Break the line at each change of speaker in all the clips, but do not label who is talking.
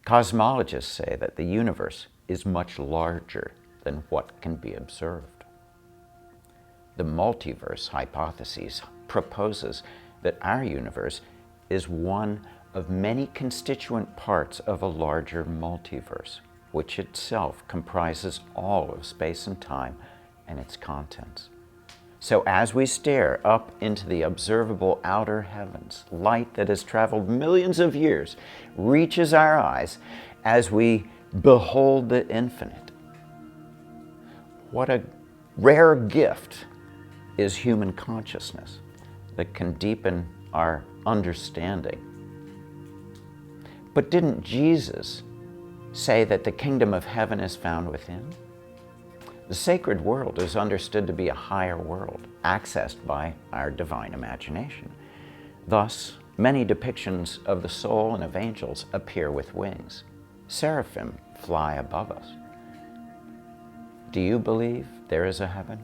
Cosmologists say that the universe is much larger than what can be observed. The multiverse hypothesis proposes that our universe is one of many constituent parts of a larger multiverse, which itself comprises all of space and time and its contents. So as we stare up into the observable outer heavens, light that has traveled millions of years reaches our eyes as we behold the infinite. What a rare gift is human consciousness that can deepen our understanding. But didn't Jesus say that the kingdom of heaven is found within? The sacred world is understood to be a higher world, accessed by our divine imagination. Thus, many depictions of the soul and of angels appear with wings. Seraphim fly above us. Do you believe there is a heaven?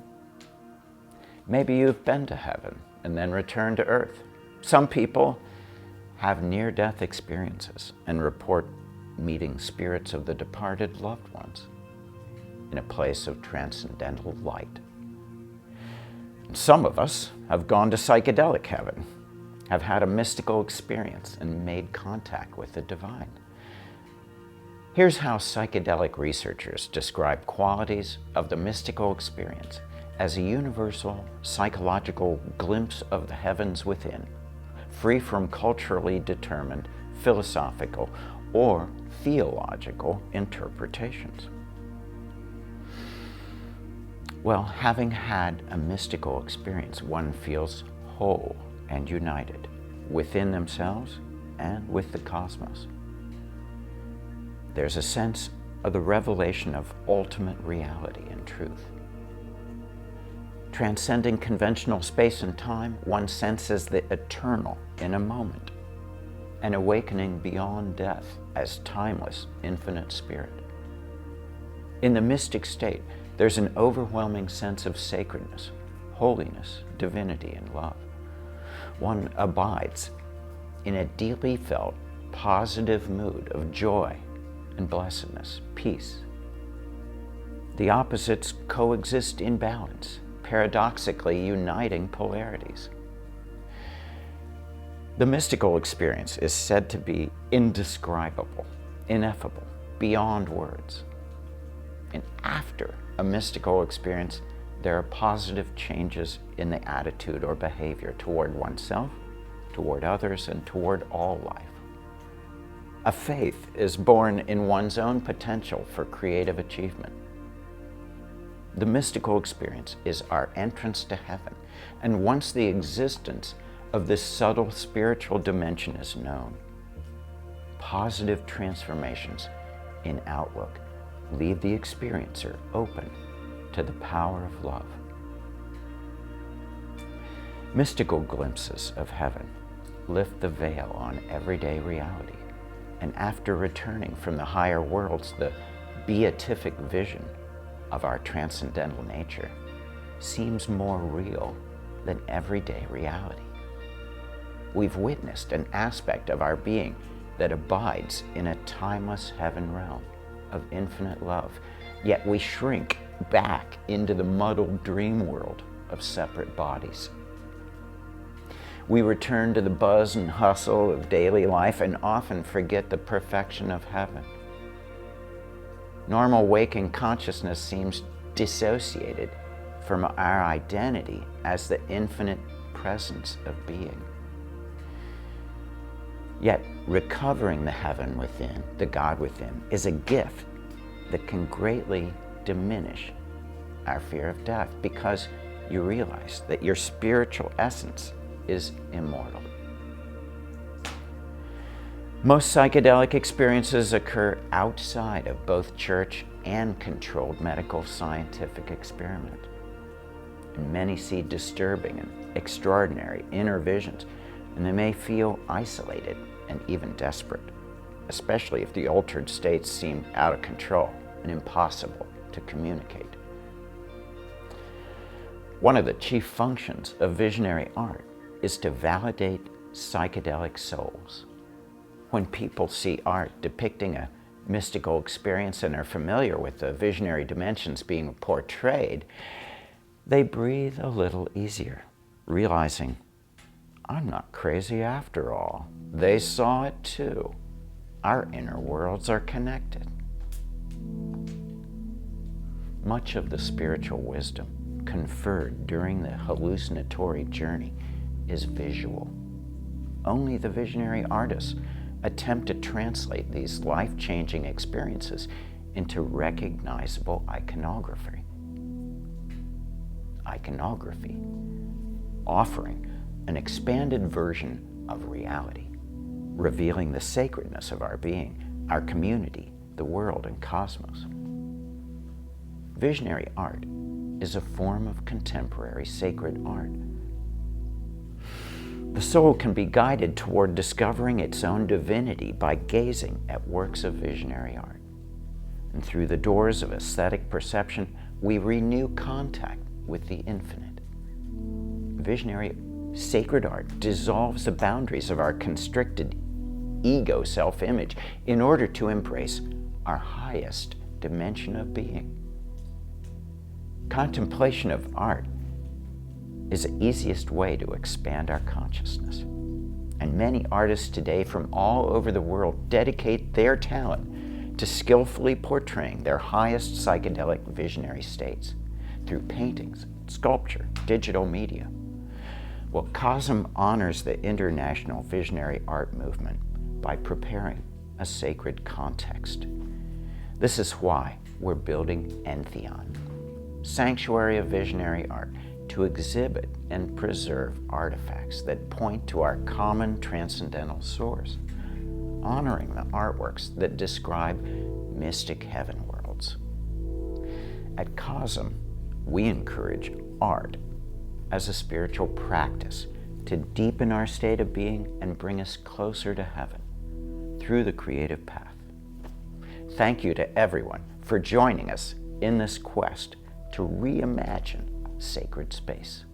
Maybe you've been to heaven and then returned to earth. Some people have near-death experiences and report meeting spirits of the departed loved ones in a place of transcendental light. And some of us have gone to psychedelic heaven, have had a mystical experience and made contact with the divine. Here's how psychedelic researchers describe qualities of the mystical experience as a universal psychological glimpse of the heavens within, free from culturally determined philosophical or theological interpretations. Well, having had a mystical experience, one feels whole and united within themselves and with the cosmos. There's a sense of the revelation of ultimate reality and truth. Transcending conventional space and time, one senses the eternal in a moment, an awakening beyond death as timeless, infinite spirit. In the mystic state, there's an overwhelming sense of sacredness, holiness, divinity, and love. One abides in a deeply felt, positive mood of joy and blessedness, peace. The opposites coexist in balance, paradoxically uniting polarities. The mystical experience is said to be indescribable, ineffable, beyond words. And after a mystical experience, there are positive changes in the attitude or behavior toward oneself, toward others, and toward all life. A faith is born in one's own potential for creative achievement. The mystical experience is our entrance to heaven, and once the existence of this subtle spiritual dimension is known, positive transformations in outlook leave the experiencer open to the power of love. Mystical glimpses of heaven lift the veil on everyday reality, and after returning from the higher worlds, the beatific vision of our transcendental nature seems more real than everyday reality. We've witnessed an aspect of our being that abides in a timeless heaven realm of infinite love, yet we shrink back into the muddled dream world of separate bodies. We return to the buzz and hustle of daily life and often forget the perfection of heaven. Normal waking consciousness seems dissociated from our identity as the infinite presence of being. Yet recovering the heaven within, the God within, is a gift that can greatly diminish our fear of death, because you realize that your spiritual essence is immortal. Most psychedelic experiences occur outside of both church and controlled medical scientific experiment. And many see disturbing and extraordinary inner visions, and they may feel isolated and even desperate, especially if the altered states seem out of control and impossible to communicate. One of the chief functions of visionary art is to validate psychedelic souls. When people see art depicting a mystical experience and are familiar with the visionary dimensions being portrayed, they breathe a little easier, realizing, I'm not crazy after all. They saw it too. Our inner worlds are connected. Much of the spiritual wisdom conferred during the hallucinatory journey is visual. Only the visionary artists attempt to translate these life-changing experiences into recognizable iconography. Iconography, offering an expanded version of reality, revealing the sacredness of our being, our community, the world, and cosmos. Visionary art is a form of contemporary sacred art. The soul can be guided toward discovering its own divinity by gazing at works of visionary art. And through the doors of aesthetic perception, we renew contact with the infinite. Visionary sacred art dissolves the boundaries of our constricted ego self-image in order to embrace our highest dimension of being. Contemplation of art is the easiest way to expand our consciousness. And many artists today from all over the world dedicate their talent to skillfully portraying their highest psychedelic visionary states through paintings, sculpture, digital media. Well, CoSM honors the international visionary art movement by preparing a sacred context. This is why we're building Entheon, Sanctuary of Visionary Art, to exhibit and preserve artifacts that point to our common transcendental source, honoring the artworks that describe mystic heaven worlds. At CoSM, we encourage art as a spiritual practice to deepen our state of being and bring us closer to heaven through the creative path. Thank you to everyone for joining us in this quest to reimagine sacred space.